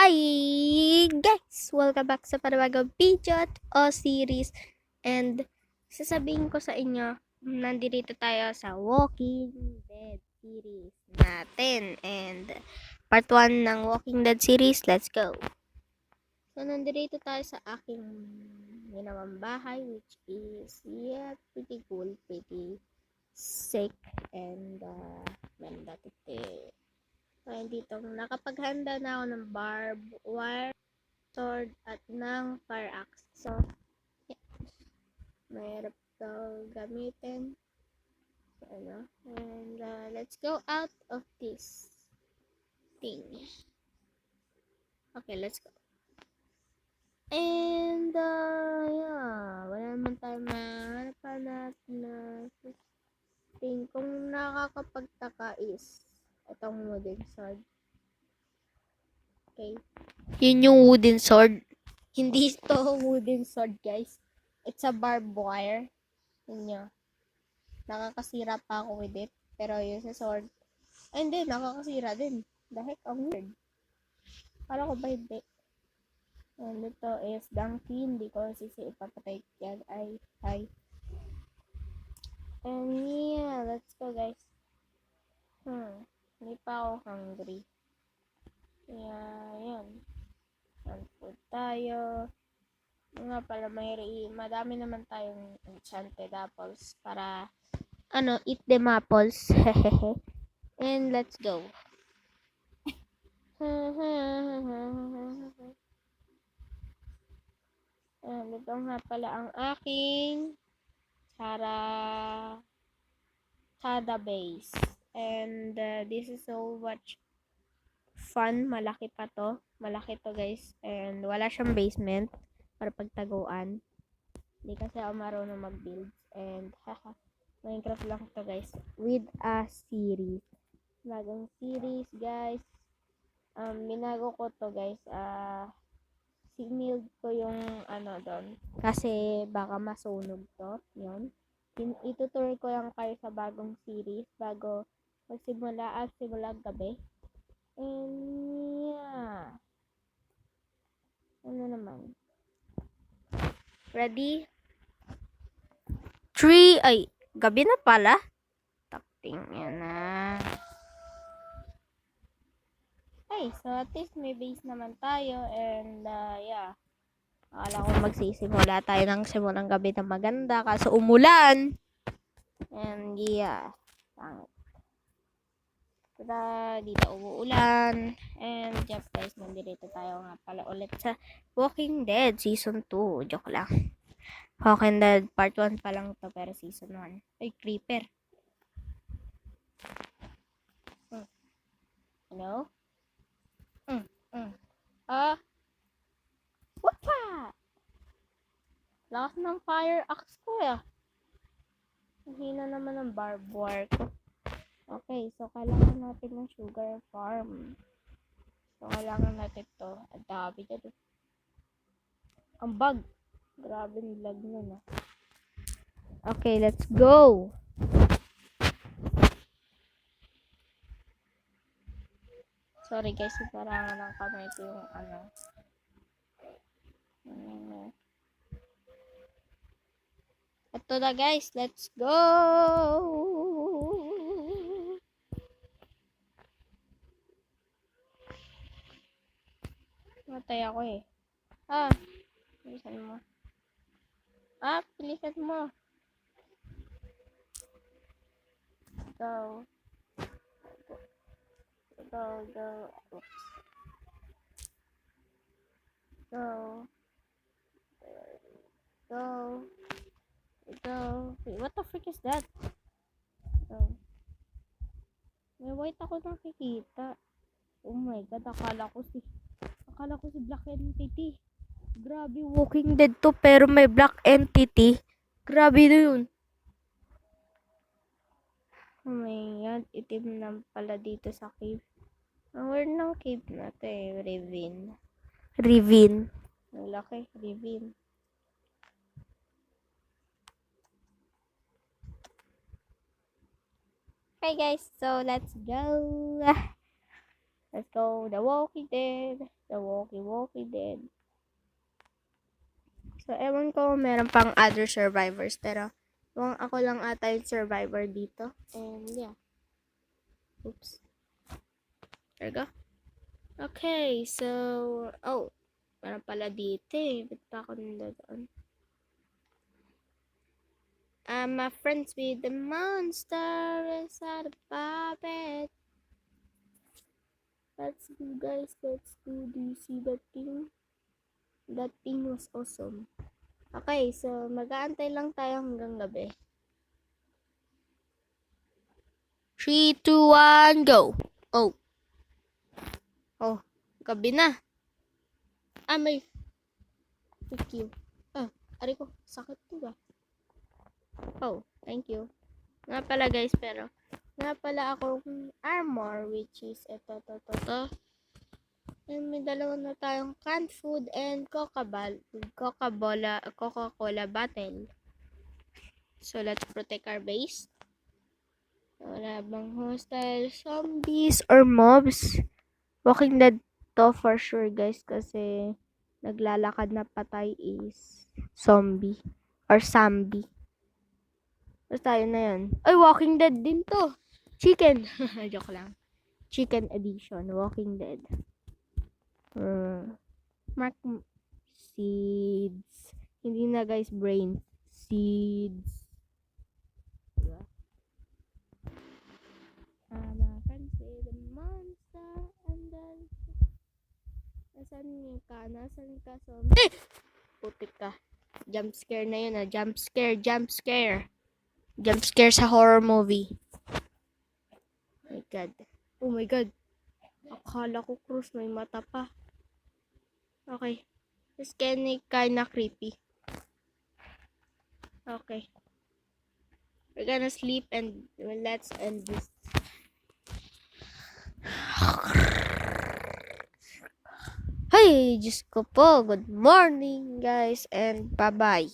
Hi guys! Welcome back sa panibagong video o series. And sasabihin ko sa inyo, nandito tayo sa Walking Dead series natin. And part 1 ng Walking Dead series, let's go! So nandito tayo sa aking ginawang bahay, which is pretty cool, pretty sick, and ganda titi. So, dito, nakapaghanda na ako ng barbed wire, sword, at ng fire axe. So, yeah. Mahirap ito gamitin. So, and let's go out of this thing. Okay, let's go. And, yeah, wala naman tayo mahanap na thing. Kung nakakapagtaka is, itong wooden sword. Okay. Yun yung wooden sword. Hindi ito wooden sword, guys. It's a barbed wire. Yun nyo. Nakakasira pa ako with it. Pero yun sa sword. Ay, hindi. Nakakasira din. The heck, ang weird. Kala ko ba hindi? And ito is donkey. Hindi ko sisi ipapatay yan. Ay. And yeah, let's go, guys. Hindi pa ako hungry. Kaya, yan. Food tayo. Nga pala, madami naman tayong enchanted apples para, eat them apples. And let's go. And ito nga pala ang aking Chara base. And this is so much fun. Malaki pa to. Malaki to, guys. And wala siyang basement para pagtaguan. Hindi kasi ako marunong mag-build. And Minecraft lang to, guys. With a series. Bagong series, guys. Minago ko to, guys. Siniled ko yung doon. Kasi baka masunog to. Yun. Itutur ko lang kayo sa bagong series bago magsimula at simula gabi. And yeah. Ano naman? Ready? 3, ay, gabi na pala. Takting yan na. Okay, so at least may base naman tayo. And yeah. Akala ko magsisimula tayo ng simulang gabi na maganda. Kaso umulan. And yeah. Pangit. Dito umuulan. And yep, guys, nandito tayo nga pala ulit sa Walking Dead Season 2. Joke lang. Walking Dead Part 1 pa lang to, pero Season 1. Ay, creeper. Hello? Wapa! Lakas ng fire axe ko ya. Hina naman ng barbed wire ko. Okay, so kailangan natin ng sugar farm. So kailangan natin to. Ang dami na to. Ang bug. Grabe yung lag nun. Okay, let's go. Sorry guys, parang ng kamay ko yung Ito na guys, let's go. Matay ako eh. Pilisan mo. Pilisan mo. Go. Oops. Go. Wait, what the frick is that? May white ako nakikita. Oh my god, akala ko si Black Entity. Grabe, Walking Dead to pero may Black Entity. Grabe na yun. Oh my god, itim na pala dito sa cave. Ang word ng cave na to eh, Ravine. Ang laki, Ravine. Okay guys, so let's go. Let's go. The Walking Dead. The Walking Dead. So, ewan ko, meron pang other survivors. Pero, ako lang ata yung survivor dito. And, yeah. Oops. There we go. Okay, so, oh, meron pala dito eh. Ba't pa ako nandoon? I'm friends with the monster inside the puppet. Let's go, guys. Let's go. Do you see that thing? That thing was awesome. Okay, so mag-aantay lang tayo hanggang gabi. 3, 2, 1, go! Oh. Oh, gabi na. May. Thank you. Ari ko, sakit to ba? Oh, thank you. Nga pala guys, pero nga pala akong armor, which is ito. And may dalawa na tayong canned food and Coca-Cola bottle. So, let's protect our base. Wala bang hostile zombies or mobs? Walking Dead to for sure guys kasi naglalakad na patay is zombie or zombie. Basta tayo na yun. Ay, Walking Dead din to. Chicken. Joke lang. Chicken edition. Walking Dead. Mark seeds. Hindi na guys brain. Seeds. Diba? My friends say the monster and then Nasaan ka? Zombie? Putik ka. Jump scare na yun Jump scare. Jump scare sa horror movie. Oh my god. Akala ko Cruz may mata pa. Okay. This kinda creepy. Okay. We're gonna sleep and let's end this. Hey, Diyos ko po. Good morning, guys, and bye-bye.